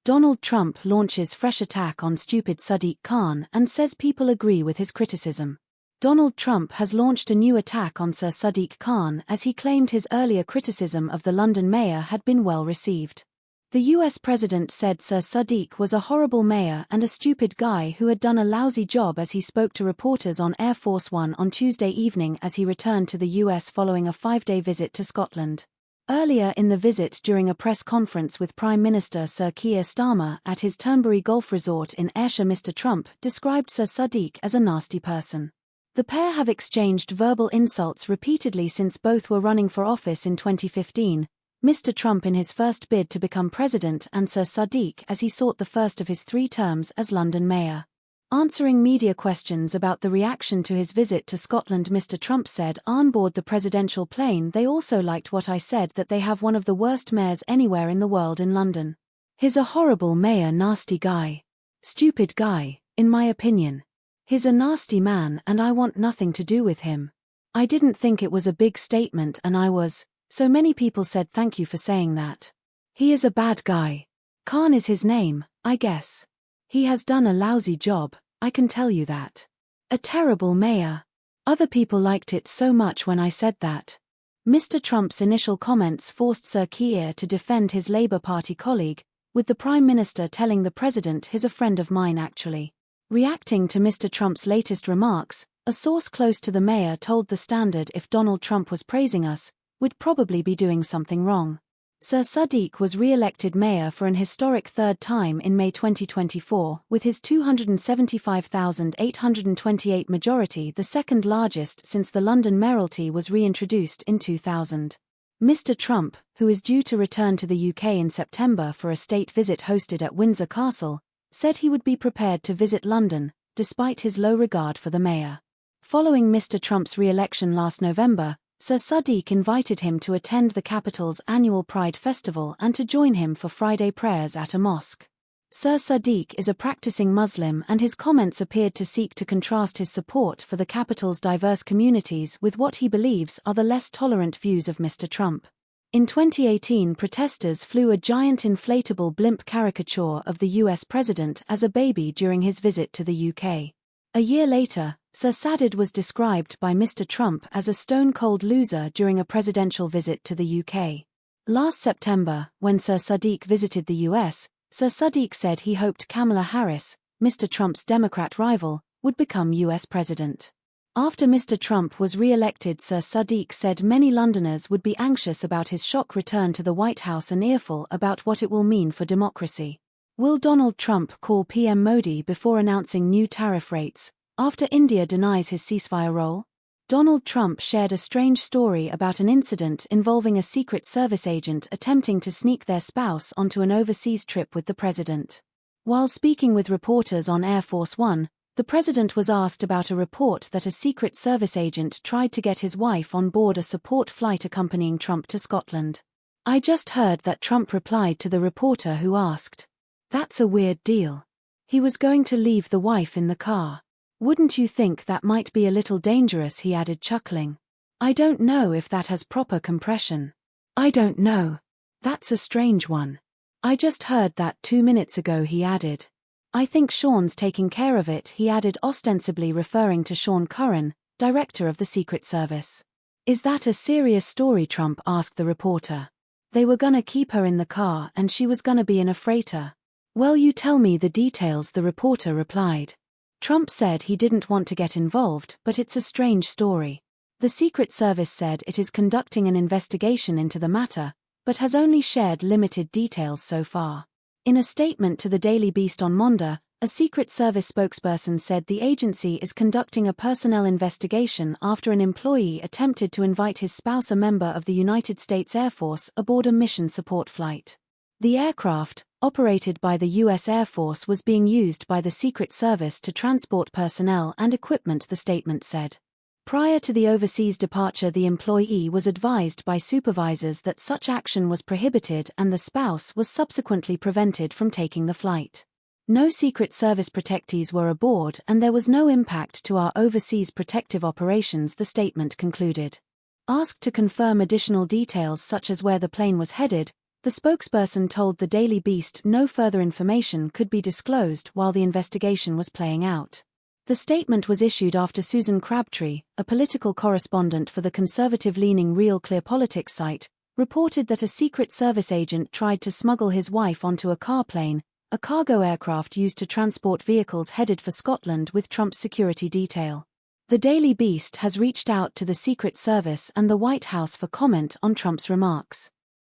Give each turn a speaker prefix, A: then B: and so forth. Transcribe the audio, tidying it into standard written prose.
A: Donald Trump launches fresh attack on stupid Sadiq Khan and says people agree with his criticism. Donald Trump has launched a new attack on Sir Sadiq Khan as he claimed his earlier criticism of the London mayor had been well received. The US president said Sir Sadiq was a horrible mayor and a stupid guy who had done a lousy job as he spoke to reporters on Air Force One on Tuesday evening as he returned to the US following a 5-day visit to Scotland. Earlier in the visit during a press conference with Prime Minister Sir Keir Starmer at his Turnberry Golf Resort in Ayrshire, Mr. Trump described Sir Sadiq as a nasty person. The pair have exchanged verbal insults repeatedly since both were running for office in 2015, Mr. Trump in his first bid to become president and Sir Sadiq as he sought the first of his 3 terms as London mayor. Answering media questions about the reaction to his visit to Scotland, Mr. Trump said on board the presidential plane they also liked what I said, that they have one of the worst mayors anywhere in the world in London. He's a horrible mayor, nasty guy. Stupid guy, in my opinion. He's a nasty man and I want nothing to do with him. I didn't think it was a big statement and I was, so many people said thank you for saying that. He is a bad guy. Khan is his name, I guess. He has done a lousy job, I can tell you that. A terrible mayor. Other people liked it so much when I said that. Mr. Trump's initial comments forced Sir Keir to defend his Labour Party colleague, with the Prime Minister telling the President he's a friend of mine actually. Reacting to Mr. Trump's latest remarks, a source close to the mayor told The Standard if Donald Trump was praising us, we'd probably be doing something wrong. Sir Sadiq was re-elected mayor for an historic 3rd time in May 2024, with his 275,828 majority the second largest since the London mayoralty was reintroduced in 2000. Mr. Trump, who is due to return to the UK in September for a state visit hosted at Windsor Castle, said he would be prepared to visit London, despite his low regard for the mayor. Following Mr. Trump's re-election last November, Sir Sadiq invited him to attend the capital's annual Pride Festival and to join him for Friday prayers at a mosque. Sir Sadiq is a practicing Muslim and his comments appeared to seek to contrast his support for the capital's diverse communities with what he believes are the less tolerant views of Mr. Trump. In 2018, protesters flew a giant inflatable blimp caricature of the US president as a baby during his visit to the UK. A year later, Sir Sadiq was described by Mr. Trump as a stone-cold loser during a presidential visit to the UK. Last September, when Sir Sadiq visited the US, Sir Sadiq said he hoped Kamala Harris, Mr. Trump's Democrat rival, would become US president. After Mr. Trump was re-elected, Sir Sadiq said many Londoners would be anxious about his shock return to the White House and earful about what it will mean for democracy. Will Donald Trump call PM Modi before announcing new tariff rates, after India denies his ceasefire role? Donald Trump shared a strange story about an incident involving a Secret Service agent attempting to sneak their spouse onto an overseas trip with the president. While speaking with reporters on Air Force One, the president was asked about a report that a Secret Service agent tried to get his wife on board a support flight accompanying Trump to Scotland. I just heard that, Trump replied to the reporter who asked. That's a weird deal. He was going to leave the wife in the car. Wouldn't you think that might be a little dangerous, he added, chuckling. I don't know if that has proper compression. I don't know. That's a strange one. I just heard that 2 minutes ago, he added. I think Sean's taking care of it, he added, ostensibly referring to Sean Curran, director of the Secret Service. Is that a serious story, Trump asked the reporter. They were gonna keep her in the car and she was gonna be in a freighter. Well, you tell me the details, the reporter replied. Trump said he didn't want to get involved, but it's a strange story. The Secret Service said it is conducting an investigation into the matter, but has only shared limited details so far. In a statement to the Daily Beast on Monday, a Secret Service spokesperson said the agency is conducting a personnel investigation after an employee attempted to invite his spouse, a member of the United States Air Force, aboard a mission support flight. The aircraft, operated by the U.S. Air Force, was being used by the Secret Service to transport personnel and equipment, the statement said. Prior to the overseas departure, the employee was advised by supervisors that such action was prohibited and the spouse was subsequently prevented from taking the flight. No Secret Service protectees were aboard and there was no impact to our overseas protective operations, the statement concluded. Asked to confirm additional details such as where the plane was headed, The spokesperson told the Daily Beast no further information could be disclosed while the investigation was playing out. The statement was issued after Susan Crabtree, a political correspondent for the conservative-leaning Real Clear Politics site, reported that a Secret Service agent tried to smuggle his wife onto a car plane, a cargo aircraft used to transport vehicles headed for Scotland with Trump's security detail. The Daily Beast has reached out to the Secret Service and the White House for comment on Trump's remarks.